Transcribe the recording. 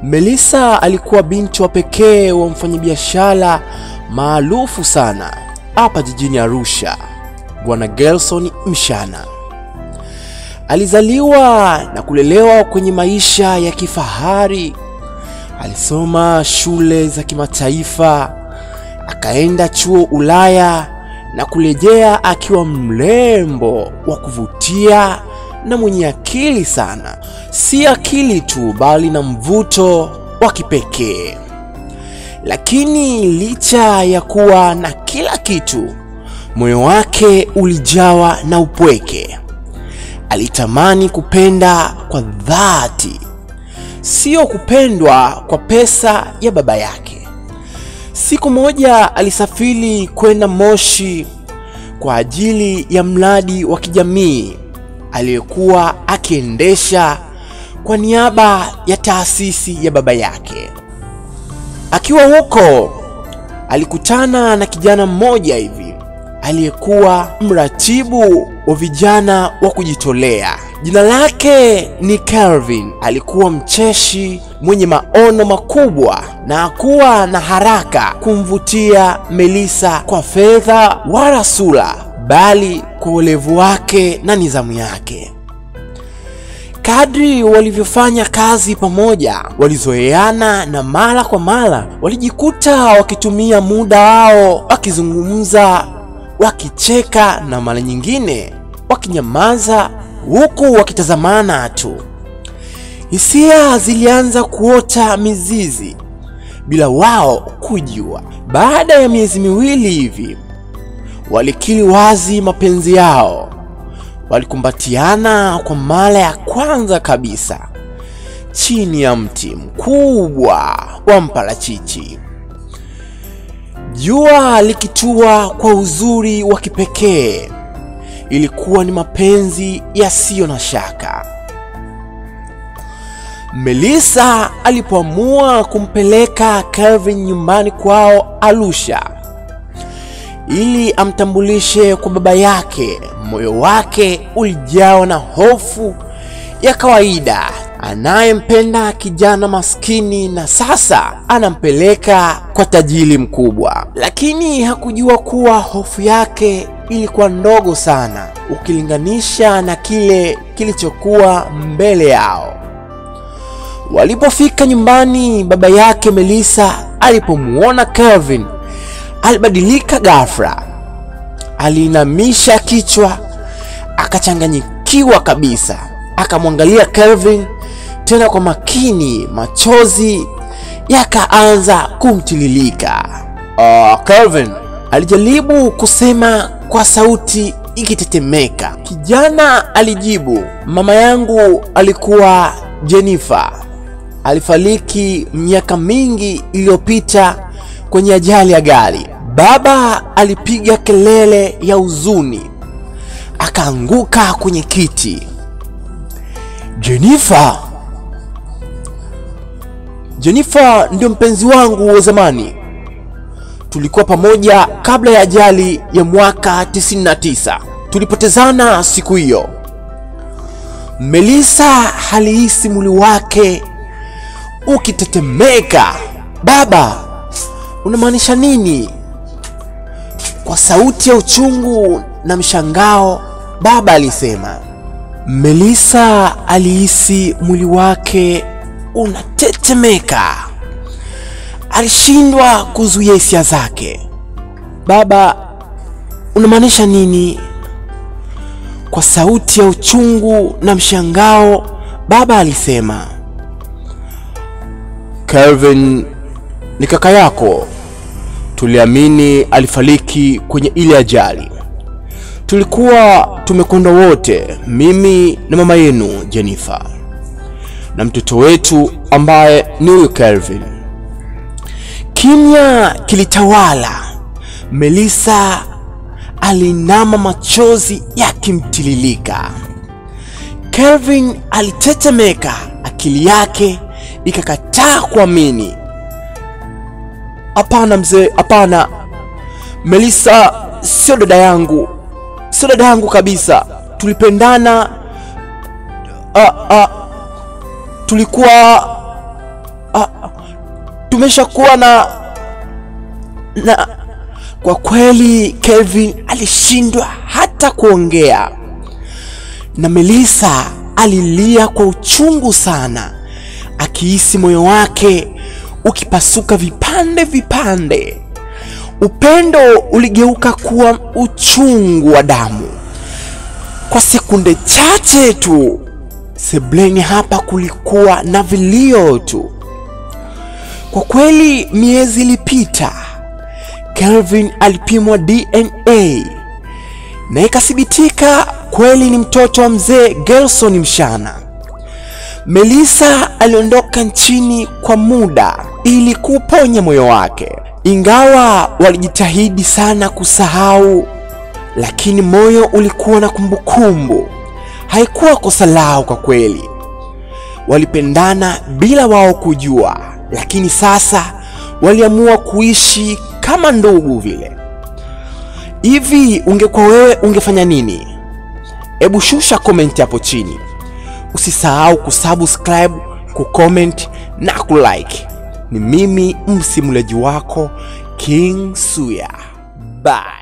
Melissa alikuwa binti wa pekee wa mfanyabiashara maarufu sana hapa jijini Arusha, Bwana Gerson Mshana. Alizaliwa na kulelewa kwenye maisha ya kifahari. Alisoma shule za kimataifa, akaenda chuo Ulaya na kurejea akiwa mrembo wa kuvutia na mwenye akili sana. Si akili tu, bali na mvuto wa kipekee. Lakini licha ya kuwa na kila kitu, moyo wake ulijawa na upweke. Alitamani kupenda kwa dhati, sio kupendwa kwa pesa ya baba yake. Siku moja alisafiri kwenda Moshi kwa ajili ya mradi wa kijamii aliyekuwa akiendesha kwa niaba ya taasisi ya baba yake. Akiwa huko, alikutana na kijana mmoja hivi aliyekuwa mratibu wa vijana wa kujitolea. Jina lake ni Kelvin. Alikuwa mcheshi, mwenye maono makubwa na hakuwa na haraka kumvutia Melissa kwa fedha wala sura, bali kwa ulevu wake na nidhamu yake. Kadri walivyofanya kazi pamoja, walizoeana na mara kwa mara walijikuta wakitumia muda wao wakizungumza, wakicheka na mara nyingine wakinyamaza huku wakitazamana tu. Hisia zilianza kuota mizizi bila wao kujua. Baada ya miezi miwili hivi, walikiri wazi mapenzi yao. Walikumbatiana kwa mara ya kwanza kabisa chini ya mti mkubwa wa mparachichi. Jua likitua kwa uzuri wa kipekee. Ilikuwa ni mapenzi yasiyo na shaka. Melissa alipoamua kumpeleka Kelvin nyumbani kwao Arusha ili amtambulishe kwa baba yake, moyo wake ulijawa na hofu ya kawaida. Anayempenda kijana maskini na sasa anampeleka kwa tajiri mkubwa. Lakini hakujua kuwa hofu yake ilikuwa ndogo sana ukilinganisha na kile kilichokuwa mbele yao. Walipofika nyumbani, baba yake Melissa alipomuona Kelvin alibadilika ghafla. Aliinamisha kichwa, akachanganyikiwa kabisa. Akamwangalia Kelvin tena kwa makini, machozi yakaanza kumtililika. Kelvin alijaribu kusema kwa sauti ikitetemeka. Kijana alijibu, mama yangu alikuwa Jennifer. Alifariki miaka mingi iliyopita kwenye ajali ya gari. Baba alipiga kelele ya huzuni, akaanguka kwenye kiti. Jennifer ndio mpenzi wangu wa zamani. Tulikuwa pamoja kabla ya ajali ya mwaka 99. Tulipotezana siku hiyo. Melissa alihisi mwili wake ukitetemeka. Baba, unamaanisha nini? Kwa sauti ya uchungu na mshangao, baba alisema. Melissa alihisi mwili wake unatetemeka. Alishindwa kuzuia hisia zake. Baba, unamaanisha nini? Kwa sauti ya uchungu na mshangao, baba alisema. Kelvin ni kaka yako. Tuliamini alifariki kwenye ile ajali. Tulikuwa tumekonda wote, mimi na mama yenu Jennifer, na mtoto wetu ambaye ni huyu Kelvin. Kimya kilitawala. Melissa alinama, machozi yakimtililika. Kelvin alitetemeka, akili yake ikakataa kuamini. Hapana mzee, hapana. Melissa sio dada yangu. Sio dada yangu kabisa. Tulipendana. Tulikuwa tumeshakuwa na kwa kweli Kelvin alishindwa hata kuongea, na Melissa alilia kwa uchungu sana, akihisi moyo wake ukipasuka vipande vipande. Upendo uligeuka kuwa uchungu wa damu. Kwa sekunde chache tu, sebuleni hapa kulikuwa na vilio tu. Kwa kweli miezi ilipita. Kelvin alipimwa DNA na ikathibitika kweli ni mtoto wa mzee Gerson Mshana. Melissa aliondoka nchini kwa muda ili kuponya moyo wake. Ingawa walijitahidi sana kusahau, lakini moyo ulikuwa na kumbukumbu. Haikuwa kosa lao kwa kweli. Walipendana bila wao kujua, lakini sasa waliamua kuishi kama ndugu vile. Hivi ungekuwa wewe ungefanya nini? Hebu shusha comment hapo chini. Usisahau kusubscribe, kucomment na kulike. Ni mimi msimuliaji wako King Suya. Bye.